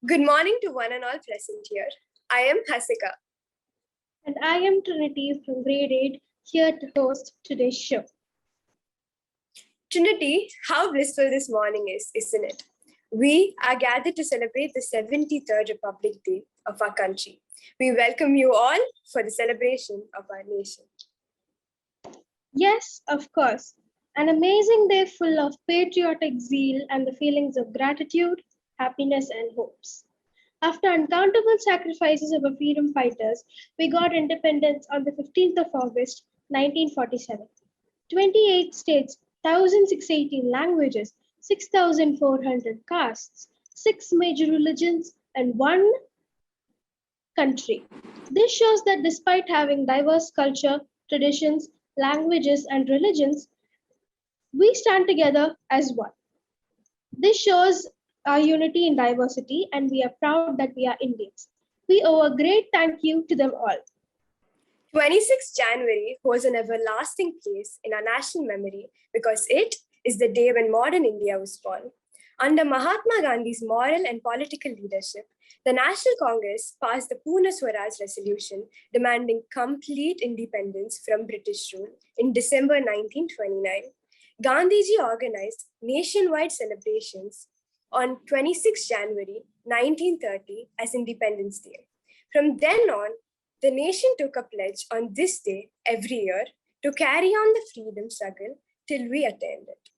Good morning to one and all present here. I am Hasika. And I am Trinity from grade 8, here to host today's show. Trinity, how blissful this morning is, isn't it? We are gathered to celebrate the 73rd Republic Day of our country. We welcome you all for the celebration of our nation. Yes, of course. An amazing day full of patriotic zeal and the feelings of gratitude, happiness, and hopes. After uncountable sacrifices of our freedom fighters, we got independence on the 15th of August, 1947. 28 states, 1,618 languages, 6,400 castes, 6 major religions, and 1 country. This shows that despite having diverse culture, traditions, languages, and religions, we stand together as one. This shows our unity in diversity, and we are proud that we are Indians. We owe a great thank you to them all. 26th January holds an everlasting place in our national memory because it is the day when modern India was born. Under Mahatma Gandhi's moral and political leadership, the National Congress passed the Pune Swaraj resolution demanding complete independence from British rule in December 1929. Gandhiji organized nationwide celebrations on 26 January 1930 as Independence Day. From then on, the nation took a pledge on this day every year to carry on the freedom struggle till we attained it.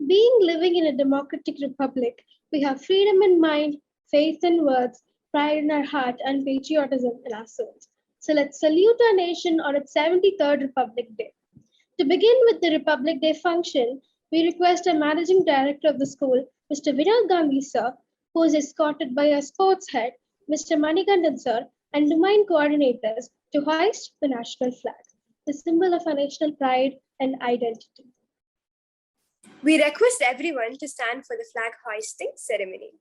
Being living in a democratic republic, we have freedom in mind, faith in words, pride in our heart, and patriotism in our souls. So let's salute our nation on its 73rd Republic Day. To begin with the Republic Day function, we request our Managing Director of the school, Mr. Vinod Gandhi sir, who is escorted by our sports head, Mr. Manikandan sir, and domain coordinators to hoist the national flag, the symbol of our national pride and identity. We request everyone to stand for the flag hoisting ceremony.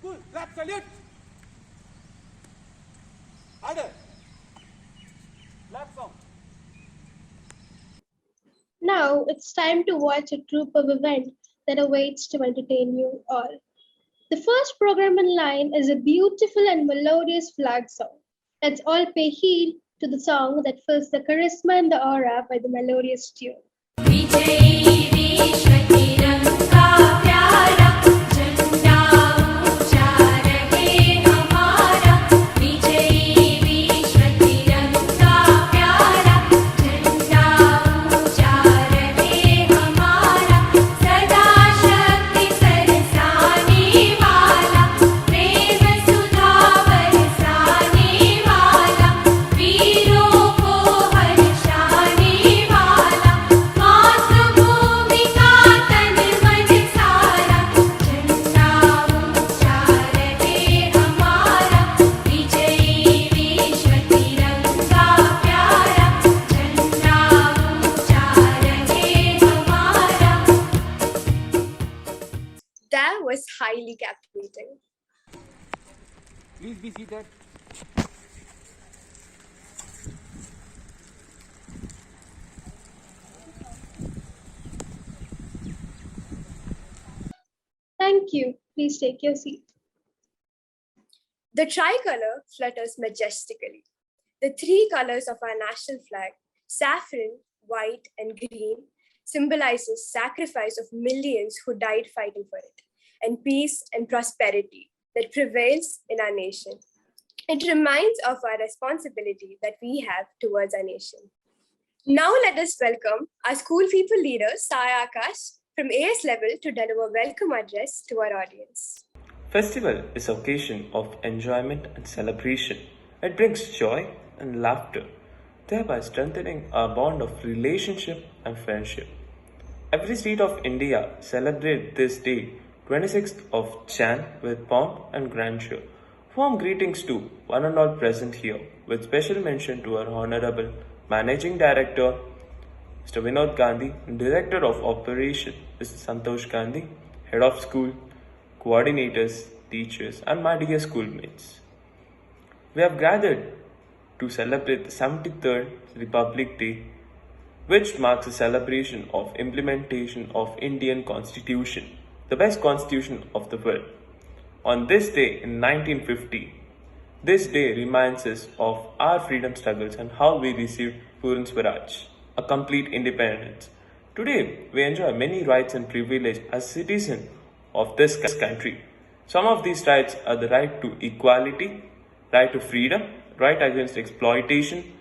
School, clap, salute. Order. Clap song. Now it's time to watch a troupe of event that awaits to entertain you all. The first program in line is a beautiful and melodious flag song. Let's all pay heed to the song that fills the charisma and the aura by the melodious tune. That was highly captivating. Please be seated. Thank you. Please take your seat. The tricolour flutters majestically. The three colors of our national flag, saffron, white, and green, symbolizes sacrifice of millions who died fighting for it, and peace and prosperity that prevails in our nation. It reminds of our responsibility that we have towards our nation. Now let us welcome our school people leader, Saya Akash, from AS level to deliver welcome address to our audience. Festival is an occasion of enjoyment and celebration. It brings joy and laughter, thereby strengthening our bond of relationship and friendship. Every state of India celebrates this day, 26th of Jan, with pomp and grandeur. Warm greetings to one and all present here, with special mention to our Honorable Managing Director, Mr. Vinod Gandhi, and Director of Operation, Mr. Santosh Gandhi, Head of School, coordinators, teachers, and my dear schoolmates. We have gathered to celebrate the 73rd Republic Day, which marks a celebration of implementation of Indian Constitution, the best constitution of the world. On this day in 1950, this day reminds us of our freedom struggles and how we received Purna Swaraj, a complete independence. Today, we enjoy many rights and privileges as citizens of this country. Some of these rights are the right to equality, right to freedom, right against exploitation,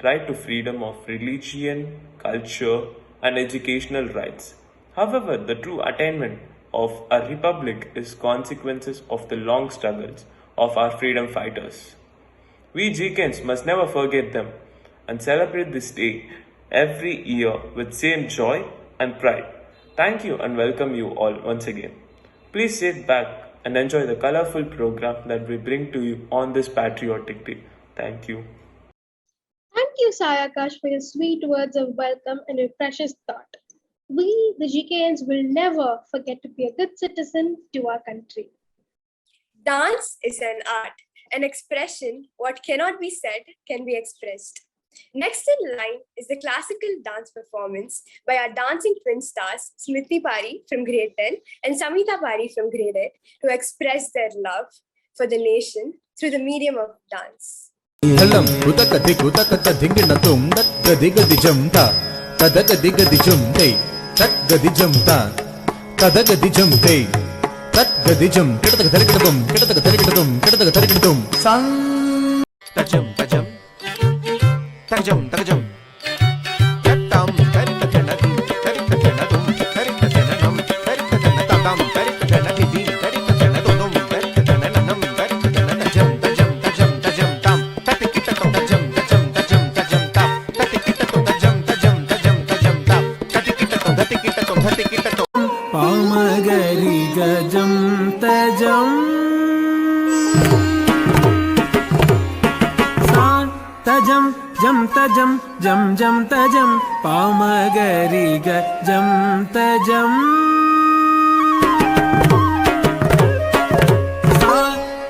right to freedom of religion, culture, and educational rights. However, the true attainment of a republic is consequences of the long struggles of our freedom fighters. We GKs must never forget them and celebrate this day every year with same joy and pride. Thank you and welcome you all once again. Please sit back and enjoy the colorful program that we bring to you on this patriotic day. Thank you. Thank you, Sayakash, for your sweet words of welcome and your precious thought. We, the GKNs, will never forget to be a good citizen to our country. Dance is an art, an expression. What cannot be said can be expressed. Next in line is the classical dance performance by our dancing twin stars, Smriti Pari from grade 10 and Samita Pari from grade 8, to express their love for the nation through the medium of dance. Hellam kutakati kutakata dinginatum dat gadigadi jamta tadagadigi jumte tat gadi jamta tadagadi jumte tat gadi jum kitaka tarikadum san tajam tajam tajam tajam yatam tarikadum tarikadum tarikadum tarikadum tarikadum Pamagari gajam tajam sa tajam jam tajam jam jam tajam pamagari gajam tajam sa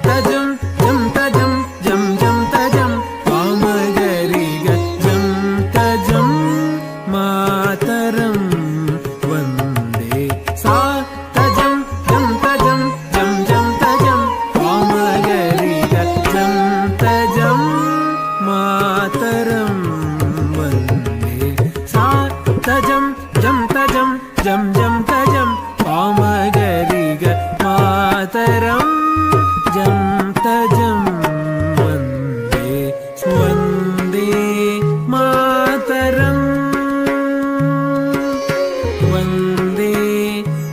tajam jam tajam jam jam tajam pamagari gajam tajam mataram jam jam tajam pamagari ga mataram jam tajam vande vande mataram vande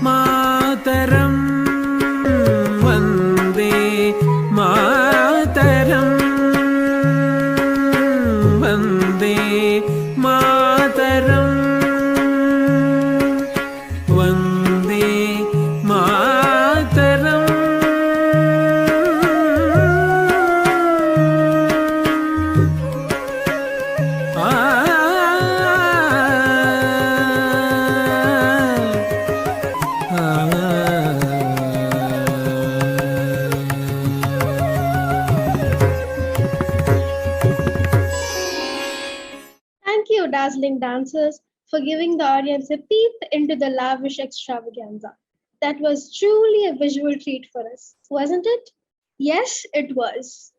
mataram vande mataram vande mataram Vande Mataram. Thank you, dazzling dancers, for giving the audience a peep into the lavish extravaganza. That was truly a visual treat for us, wasn't it? Yes, it was.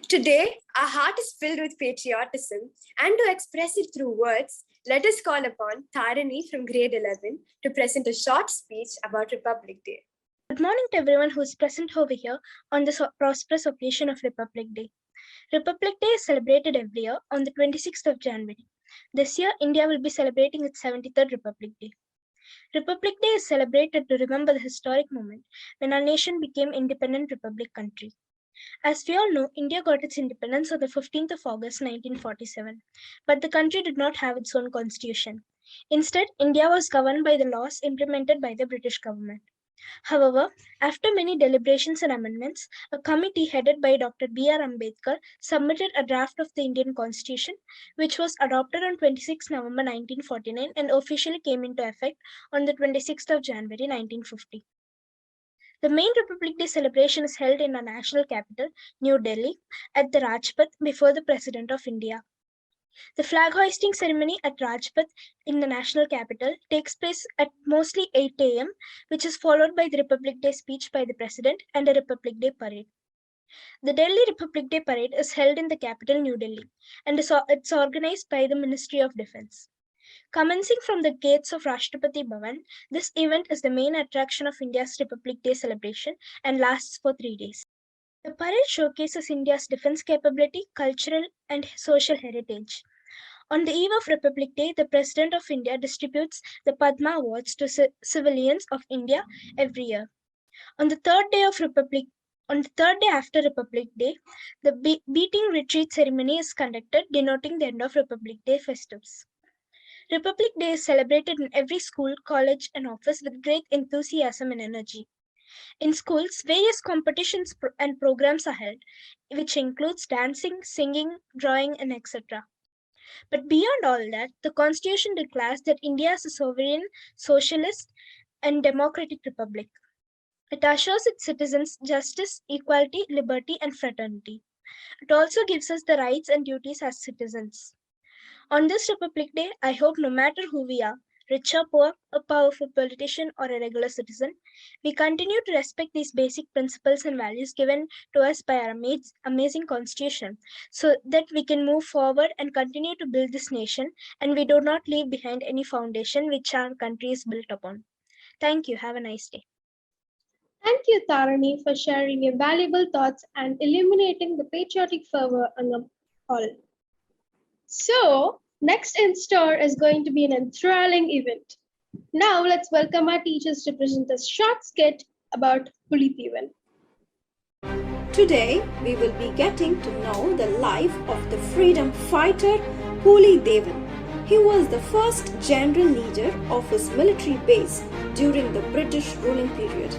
Today, our heart is filled with patriotism, and to express it through words, let us call upon Tharani from grade 11 to present a short speech about Republic Day. Good morning to everyone who is present over here on this prosperous occasion of Republic Day. Republic Day is celebrated every year on the 26th of January. This year, India will be celebrating its 73rd Republic Day. Republic Day is celebrated to remember the historic moment when our nation became independent republic country. As we all know, India got its independence on the 15th of August 1947, but the country did not have its own constitution. Instead, India was governed by the laws implemented by the British government. However, after many deliberations and amendments, a committee headed by Dr. B.R. Ambedkar submitted a draft of the Indian Constitution, which was adopted on 26 November 1949 and officially came into effect on the 26th of January 1950. The main Republic Day celebration is held in our national capital, New Delhi, at the Rajpath before the President of India. The flag hoisting ceremony at Rajpath in the national capital takes place at mostly 8 a.m., which is followed by the Republic Day speech by the President and a Republic Day parade. The Delhi Republic Day parade is held in the capital, New Delhi, and it's organized by the Ministry of Defense. Commencing from the gates of Rashtrapati Bhavan, this event is the main attraction of India's Republic Day celebration and lasts for 3 days. The parade showcases India's defense capability, cultural and social heritage. On the eve of Republic Day, the President of India distributes the Padma Awards to civilians of India every year. On the third day after Republic Day, the beating retreat ceremony is conducted, denoting the end of Republic Day festives. Republic Day is celebrated in every school, college, and office with great enthusiasm and energy. In schools, various competitions and programs are held, which includes dancing, singing, drawing, and etc. But beyond all that, the Constitution declares that India is a sovereign, socialist, and democratic republic. It assures its citizens justice, equality, liberty, and fraternity. It also gives us the rights and duties as citizens. On this Republic Day, I hope no matter who we are, rich or poor, a powerful politician, or a regular citizen, we continue to respect these basic principles and values given to us by our amazing Constitution, so that we can move forward and continue to build this nation, and we do not leave behind any foundation which our country is built upon. Thank you. Have a nice day. Thank you, Tharani, for sharing your valuable thoughts and illuminating the patriotic fervor among all. So, next in store is going to be an enthralling event. Now, let's welcome our teachers to present a short skit about Puli Thevar. Today, we will be getting to know the life of the freedom fighter Puli Thevar. He was the first general leader of his military base during the British ruling period.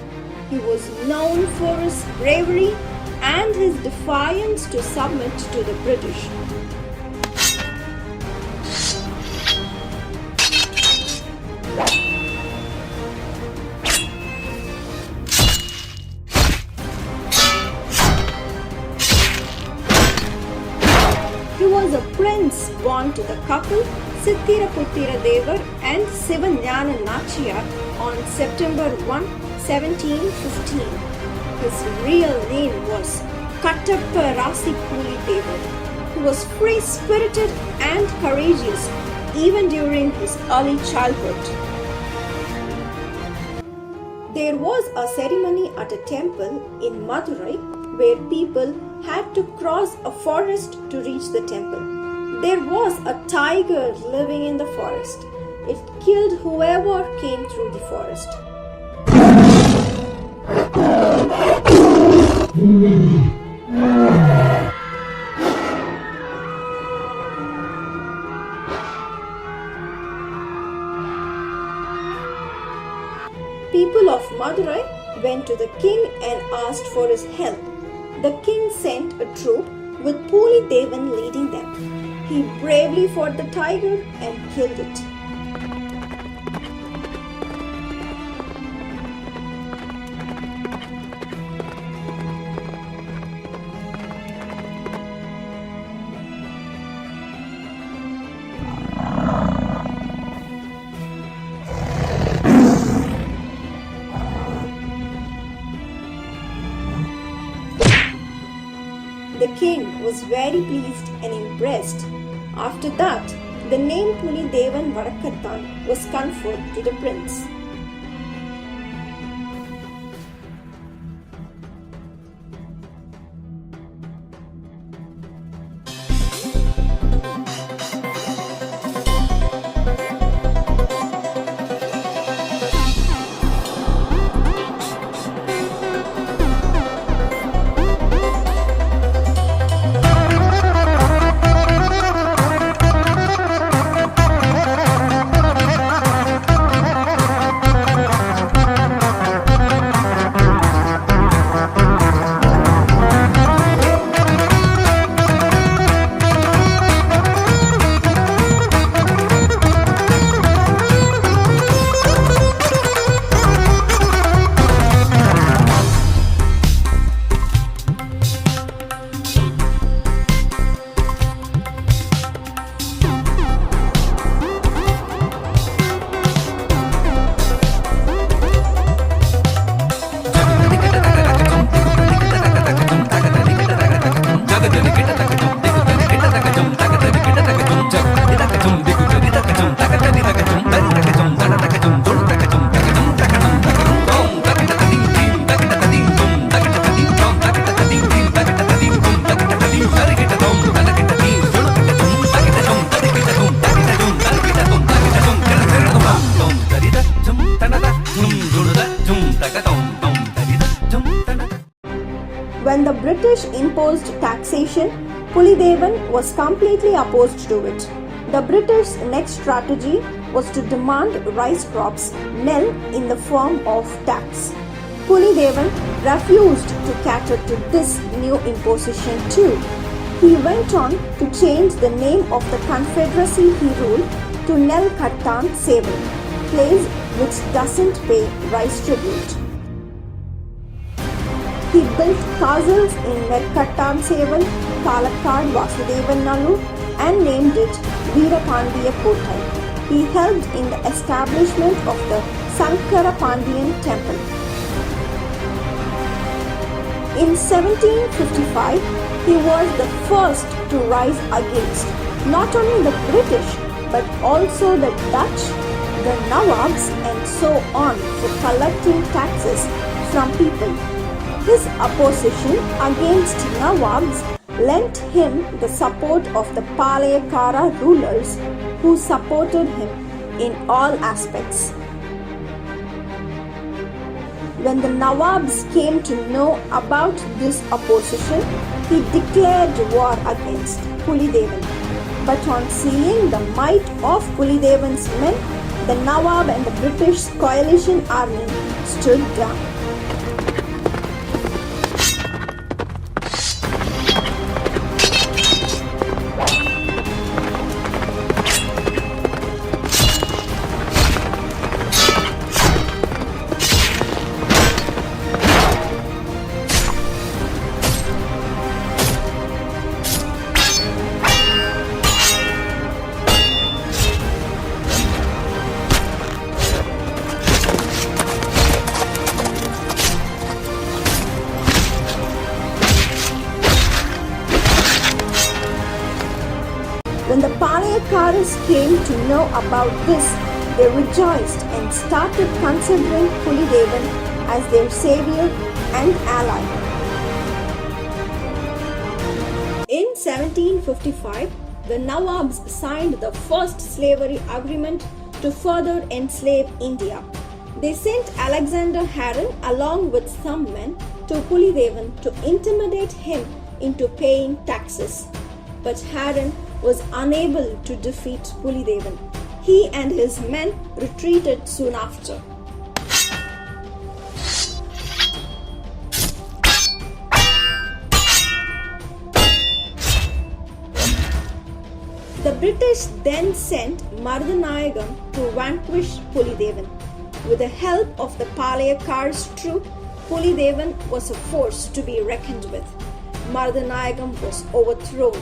He was known for his bravery and his defiance to submit to the British. He was a prince born to the couple Sithira Puttira Thevar and Sivanyana Nachiyar on September 1, 1715. His real name was Kattappa Rasi Puli Thevar. He was free-spirited and courageous even during his early childhood. There was a ceremony at a temple in Madurai where people had to cross a forest to reach the temple. There was a tiger living in the forest. It killed whoever came through the forest. People of Madurai went to the king and asked for his help. The king sent a troop with Puli Thevar leading them. He bravely fought the tiger and killed it. The king was very pleased and impressed. After that, the name Puli Thevar Vadakattan was conferred to the prince. When the British imposed taxation, Puli Thevar was completely opposed to it. The British next strategy was to demand rice crops, nil, in the form of tax. Puli Thevar refused to cater to this new imposition too. He went on to change the name of the confederacy he ruled to Nel Kattan Seval, place which doesn't pay rice tribute. He built castles in Nelkattan Seval, Palakkad Vasudevan Nallur and named it Veerapandiya Kottai. He helped in the establishment of the Sankara Pandian temple. In 1755, he was the first to rise against not only the British but also the Dutch, the Nawabs and so on for collecting taxes from people. His opposition against Nawabs lent him the support of the Palayakara rulers who supported him in all aspects. When the Nawabs came to know about this opposition, he declared war against Puli Thevar. But on seeing the might of Puli Thevar's men, the Nawab and the British coalition army stood down. When the Palayakaras came to know about this, they rejoiced and started considering Puli Thevar as their savior and ally. In 1755, the Nawabs signed the first slavery agreement to further enslave India. They sent Alexander Heron along with some men to Puli Thevar to intimidate him into paying taxes. But Heron was unable to defeat Puli Thevar. He and his men retreated soon after. The British then sent Mardanayagam to vanquish Puli Thevar. With the help of the Palayakars' troop, Puli Thevar was a force to be reckoned with. Mardanayagam was overthrown.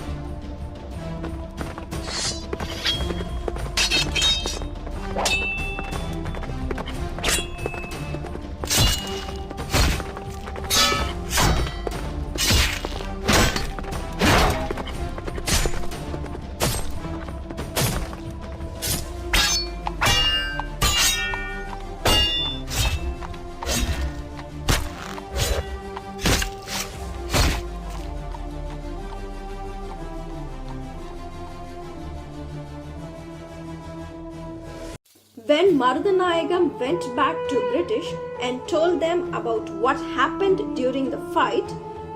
Marudanayagam went back to British and told them about what happened during the fight,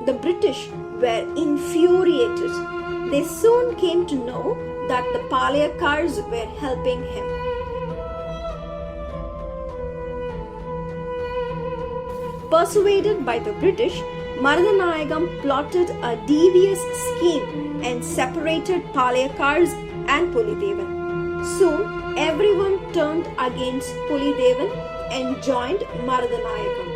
the British were infuriated. They soon came to know that the Palayakars were helping him. Persuaded by the British, Marudanayagam plotted a devious scheme and separated Palayakars and Puli Thevar. Soon, everyone turned against Puli Thevar and joined Marudanayagam.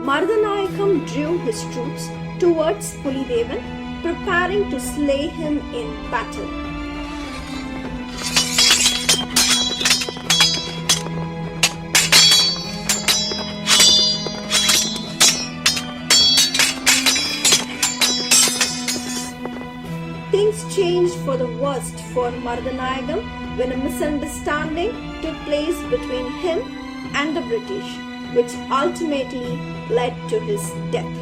Marudanayagam drew his troops towards Puli Thevar, preparing to slay him in battle. Things changed for the worst for Marudanayagam when a misunderstanding took place between him and the British, which ultimately led to his death.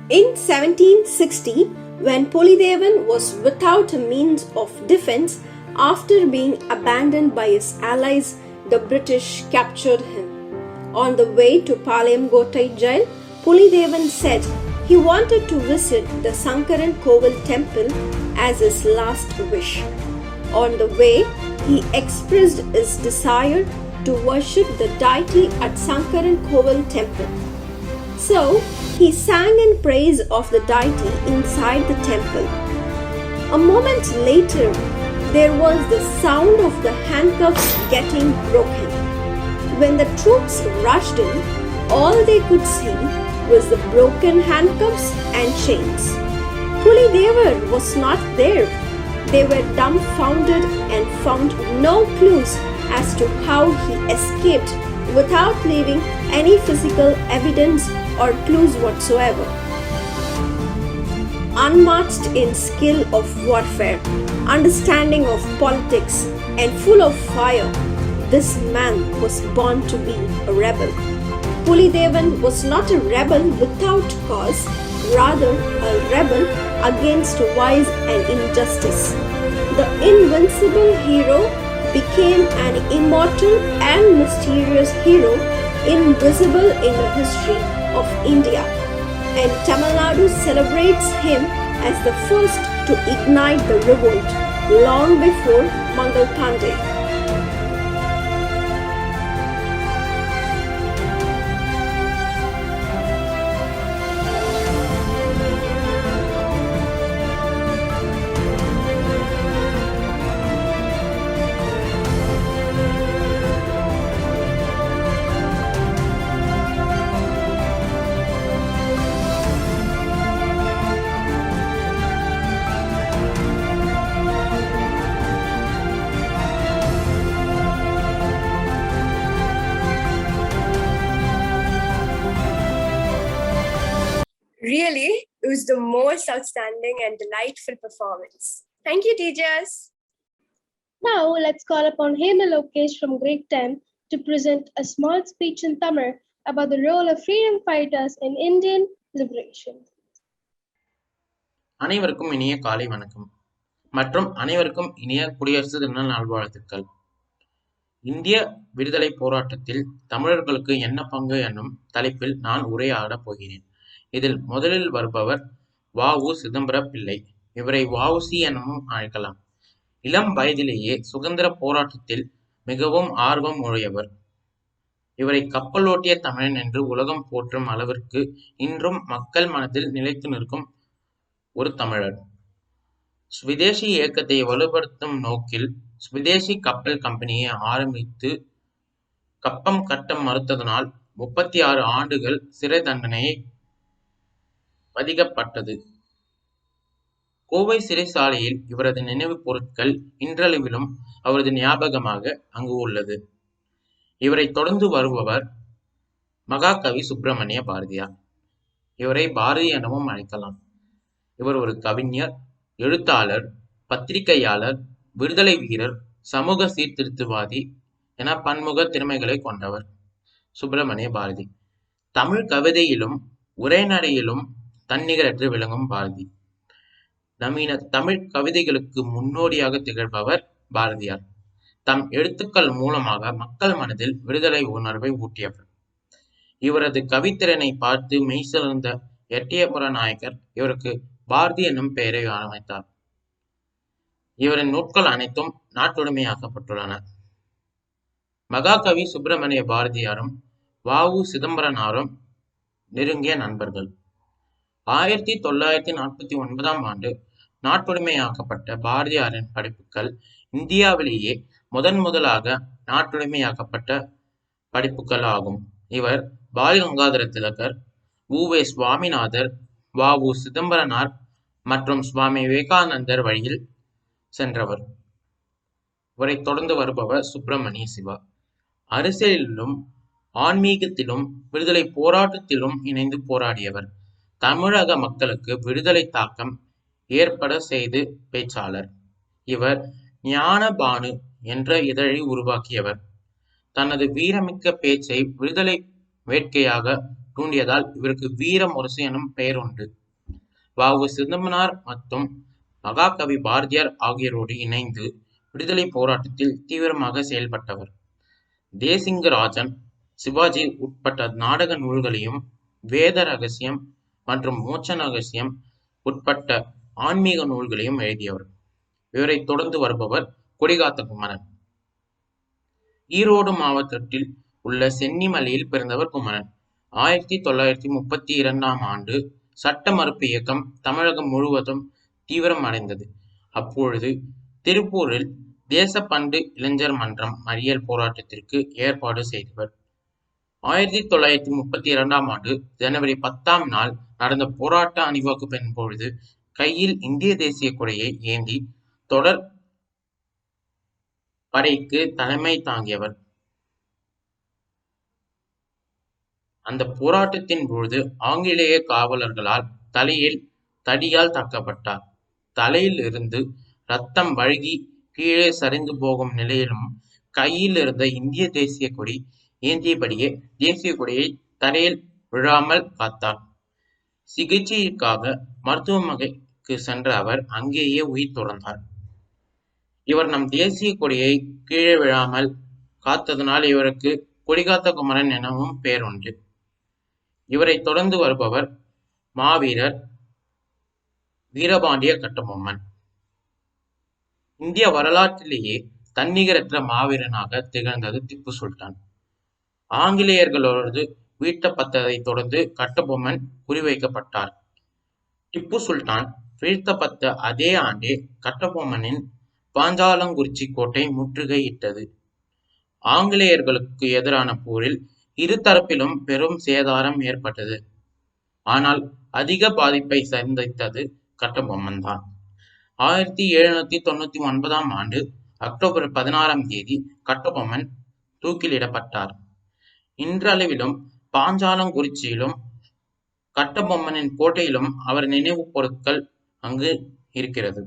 In 1760, when Puli Thevar was without a means of defense after being abandoned by his allies, the British captured him. On the way to Palayam Gottai jail, Puli Thevar said he wanted to visit the Sankaran Koval temple as his last wish. On the way, he expressed his desire to worship the deity at Sankaran Koval temple. So, he sang in praise of the deity inside the temple. A moment later, there was the sound of the handcuffs getting broken. When the troops rushed in, all they could see was the broken handcuffs and chains. Puli Thevar was not there. They were dumbfounded and found no clues as to how he escaped without leaving any physical evidence or clues whatsoever. Unmatched in skill of warfare, understanding of politics, and full of fire, this man was born to be a rebel. Puli Thevar was not a rebel without cause, rather a rebel against vice and injustice. The invincible hero became an immortal and mysterious hero, invisible in the history of India, and Tamil Nadu celebrates him as the first to ignite the revolt long before Mangal Pandey. Really, it was the most outstanding and delightful performance. Thank you, teachers. Now let's call upon Hema Lokesh from grade 10 to present a small speech in Tamil about the role of freedom fighters in Indian liberation. அனைவருக்கும் இனிய காலை வணக்கம் மற்றும் அனைவருக்கும் இனிய குடியரசு தின நல்வாழ்த்துக்கள். இந்திய விடுதலை போராட்டத்தில் தமிழர்களுக்கு என்ன பங்கு என்னும் தலைப்பில் நான் உரையாடப் போகிறேன். இதில் முதலில் வருபவர் வ.உ. சிதம்பர பிள்ளை. இவரை வ.உ.சி. எனவும் அழைக்கலாம். இளம் வயதிலேயே சுதந்திர போராட்டத்தில் மிகவும் ஆர்வம் உடையவர். இவரை கப்பலோட்டிய தமிழன் என்று உலகம் போற்றும் அளவிற்கு இன்றும் மக்கள் மனதில் நிலைத்து நிற்கும் ஒரு தமிழர். சுவிதேசி இயக்கத்தை வலுப்படுத்தும் நோக்கில் சுவிதேசி கப்பல் கம்பெனியை ஆரம்பித்து கப்பம் கட்ட மறுத்ததனால் 36 ஆண்டுகள் சிறை தண்டனை விதிக்கப்பட்டது. கோவை சிறைச்சாலையில் இவரது நினைவு பொருட்கள் இன்றளவிலும் அவரது ஞாபகமாக அங்கு உள்ளது. இவரை தொடர்ந்து வருபவர் மகாகவி சுப்பிரமணிய பாரதியார். இவரை பாரதி எனவும் அழைக்கலாம். இவர் ஒரு கவிஞர், எழுத்தாளர், பத்திரிகையாளர், விடுதலை வீரர், சமூக சீர்திருத்தவாதி என பன்முக திறமைகளை கொண்டவர். சுப்பிரமணிய பாரதி. தமிழ் கவிதையிலும் உரைநடையிலும் தன்னிகரற்று விளங்கும் பாரதி. நவீன தமிழ் கவிதைகளுக்கு முன்னோடியாக திகழ்பவர் பாரதியார். தம் எழுத்துக்கள் மூலமாக மக்கள் மனதில் விடுதலை உணர்வை ஊட்டியவர். இவரது கவித்திறனை பார்த்து மெய்சிலிருந்த எட்டயபுர நாயக்கர் இவருக்கு பாரதி என்னும் பெயரை அமைத்தார். இவரின் நூல்கள் அனைத்தும் நாட்டுடைமையாக்கப்பட்டுள்ளன. மகாகவி சுப்பிரமணிய பாரதியாரும் வ.உ. சிதம்பரனாரும் நெருங்கிய நண்பர்கள். 1949ஆம் ஆண்டு நாட்டுடைமையாக்கப்பட்ட பாரதியாரின் படைப்புகள் இந்தியாவிலேயே முதலாக நாட்டுடைமையாக்கப்பட்ட படைப்புகள் ஆகும். இவர் பால் கங்காதர திலகர், உ.வே. சுவாமிநாதர், வ.உ. சிதம்பரனார் மற்றும் சுவாமி விவேகானந்தர் வழியில் சென்றவர். இவரை தொடர்ந்து வருபவர் சுப்பிரமணிய சிவா. அரசியலிலும் ஆன்மீகத்திலும் விடுதலை போராட்டத்திலும் இணைந்து போராடியவர். தமிழக மக்களுக்கு விடுதலை தாக்கம் ஏற்பட செய்து பேச்சாளர். இவர் ஞானபானு என்ற இதழை உருவாக்கியவர். தனது வீரமிக்க பேச்சை விடுதலை வேட்கையாக தூண்டியதால் இவருக்கு வீர முரசு எனும் பெயர் உண்டு. வ.உ. சிதம்பரனார் மற்றும் மகாகவி பாரதியார் ஆகியோரோடு இணைந்து விடுதலை போராட்டத்தில் தீவிரமாக செயல்பட்டவர். தேசிங்கராஜன், சிவாஜி உட்பட்ட நாடக நூல்களையும், வேத ரகசியம் மற்றும் மோட்ச ரகசியம் உட்பட்ட ஆன்மீக நூல்களையும் எழுதியவர். இவரை தொடர்ந்து வருபவர் கொடிகாத்த குமரன். ஈரோடு மாவட்டத்தில் உள்ள சென்னிமலையில் பிறந்தவர் குமரன். 1932ஆம் ஆண்டு சட்ட மறுப்பு இயக்கம் தமிழகம் முழுவதும் தீவிரம் அடைந்தது. அப்பொழுது திருப்பூரில் தேசப்பண்டு இளைஞர் மன்றம் மறியல் போராட்டத்திற்கு ஏற்பாடு செய்தவர். 1932ஆம் ஆண்டு ஜனவரி 10ஆம் நாள் நடந்த போராட்ட அணிவகுப்பின் பொழுது கையில் இந்திய தேசிய கொடியை ஏந்தி தொடர் படைக்கு தலைமை தாங்கியவர். அந்த போராட்டத்தின் பொழுது ஆங்கிலேய காவலர்களால் தலையில் தடியால் தாக்கப்பட்டார். தலையில் இருந்து ரத்தம் வழுகி கீழே சரிந்து போகும் நிலையிலும் கையில் இருந்த இந்திய தேசிய கொடி ஏந்தியபடியே தேசிய கொடியை தரையில் விழாமல் காத்தார். சிகிச்சைக்காக மருத்துவமனைக்கு சென்ற அவர் அங்கேயே உயிர் துறந்தார். இவர் நம் தேசிய கொடியை கீழே விழாமல் காத்ததனால் இவருக்கு கொடிகாத்த குமரன் எனவும் பெயர் உண்டு. இவரை தொடர்ந்து வருபவர் மாவீரர் வீரபாண்டிய கட்டபொம்மன். இந்திய வரலாற்றிலேயே தன்னிகரற்ற மாவீரனாக திகழ்ந்தது திப்பு சுல்தான். ஆங்கிலேயர்களோடு வீழ்த்தப்பட்டதை தொடர்ந்து கட்டபொம்மன் குறிவைக்கப்பட்டார். திப்பு சுல்தான் வீழ்த்தப்பட்ட அதே ஆண்டே கட்டபொம்மனின் பாஞ்சாலங்குறிச்சி கோட்டை முற்றுகையிட்டது. ஆங்கிலேயர்களுக்கு எதிரான போரில் இரு தரப்பிலும் பெரும் சேதாரம் ஏற்பட்டது. ஆனால் அதிக பாதிப்பை சந்தித்தது கட்டபொம்மன் தான். 1799ஆம் ஆண்டு அக்டோபர் 16ஆம் தேதி கட்டபொம்மன் தூக்கிலிடப்பட்டார். இன்றளவிலும் பாஞ்சாலங்குறிச்சியிலும் கட்டபொம்மனின் கோட்டையிலும் அவர் நினைவு பொருட்கள் அங்கு இருக்கிறது.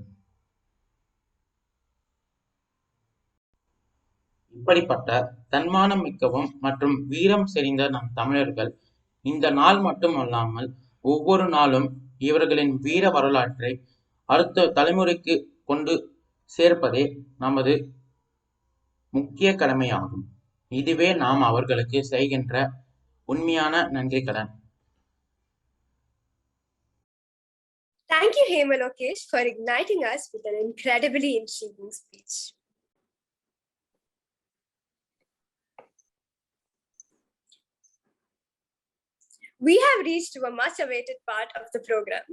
இப்படிப்பட்ட தன்மானம் மிக்கவும் மற்றும் வீரம் செறிந்த நம் தமிழர்கள் இந்த நாள் மட்டுமல்லாமல் ஒவ்வொரு நாளும் இவர்களின் வீர வரலாற்றை அடுத்த தலைமுறைக்கு கொண்டு சேர்ப்பதே நமது முக்கிய கடமையாகும். இதுவே நாம் அவர்களுக்கு செய்கின்ற உண்மையான நன்றி கடன். Thank you, Hema Lokesh, for igniting us with an incredibly intriguing speech. We have reached to a much-awaited part of the program.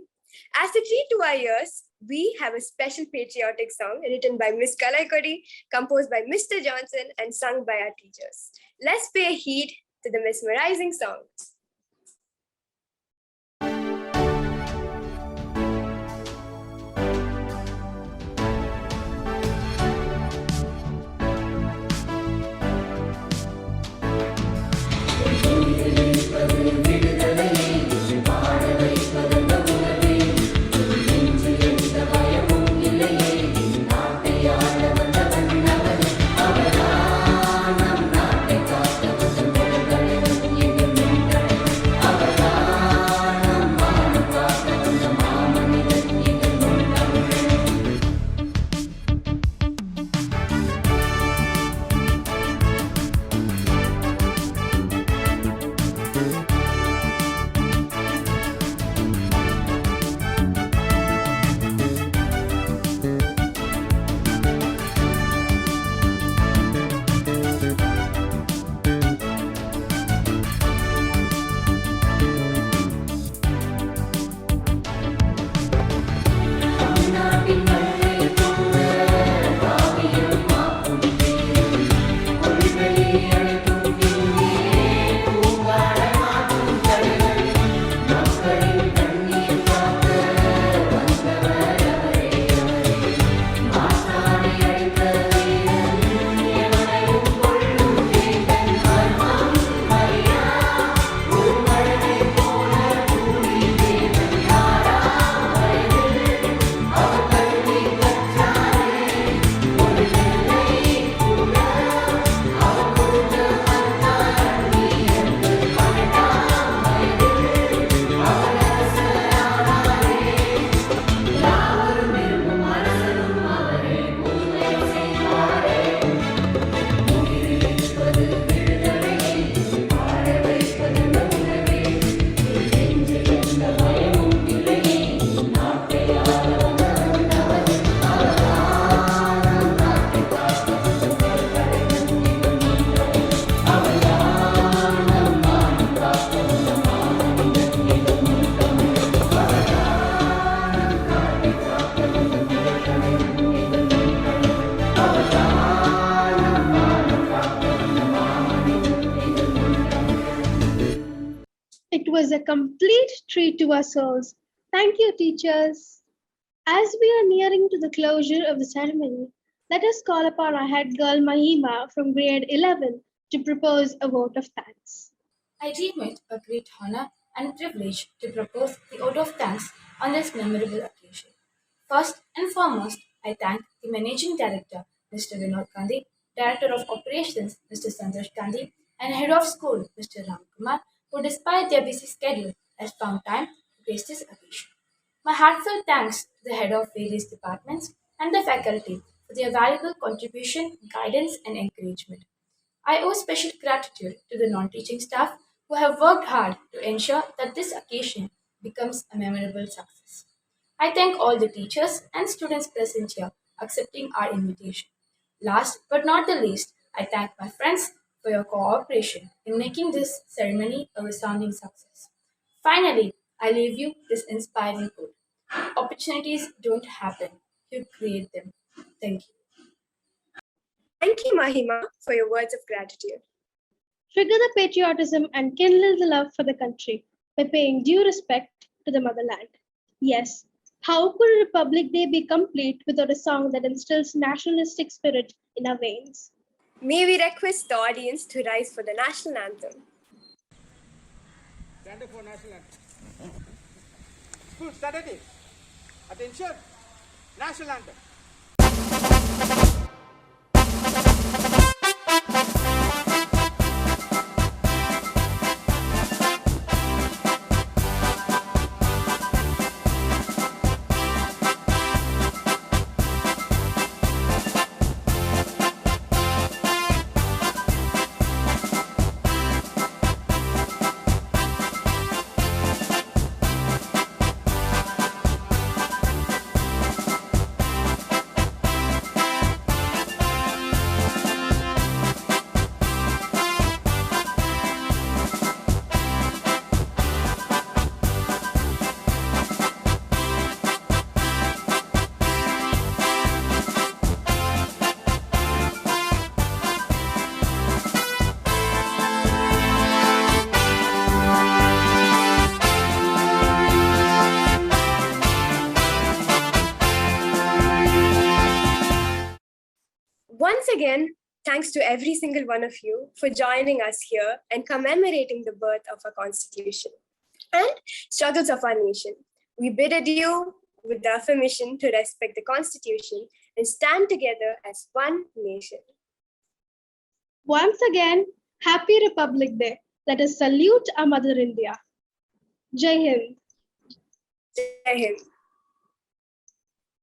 As a treat to our ears, we have a special patriotic song written by Miss Kalaikodi, composed by Mr. Johnson, and sung by our teachers. Let's pay heed to the mesmerizing song. It was a complete treat to our souls. Thank you, teachers. As we are nearing to the closure of the ceremony, let us call upon our head girl Mahima from grade 11 to propose a vote of thanks. I deem it a great honor and privilege to propose the vote of thanks on this memorable occasion. First and foremost, I thank the Managing Director, Mr. Vinod Gandhi, Director of Operations, Mr. Santosh Gandhi, and Head of School, Mr. Ram Kumar, who, despite their busy schedule, has found time to grace this occasion. My heartfelt thanks to the head of various departments and the faculty for their valuable contribution, guidance, and encouragement. I owe special gratitude to the non teaching staff who have worked hard to ensure that this occasion becomes a memorable success. I thank all the teachers and students present here accepting our invitation. Last but not the least, I thank my friends for your cooperation in making this ceremony a resounding success. Finally, I leave you this inspiring quote: opportunities don't happen, you create them. Thank you. Thank you, Mahima, for your words of gratitude. Trigger the patriotism and kindle the love for the country by paying due respect to the motherland. Yes, how could Republic Day be complete without a song that instills nationalistic spirit in our veins? May we request the audience to rise for the national anthem. Stand up for national anthem. School started. Attention. National anthem. Once again, thanks to every single one of you for joining us here and commemorating the birth of our Constitution and struggles of our nation. We bid adieu with the affirmation to respect the Constitution and stand together as one nation. Once again, Happy Republic Day. Let us salute our Mother India. Jai Hind. Jai Hind.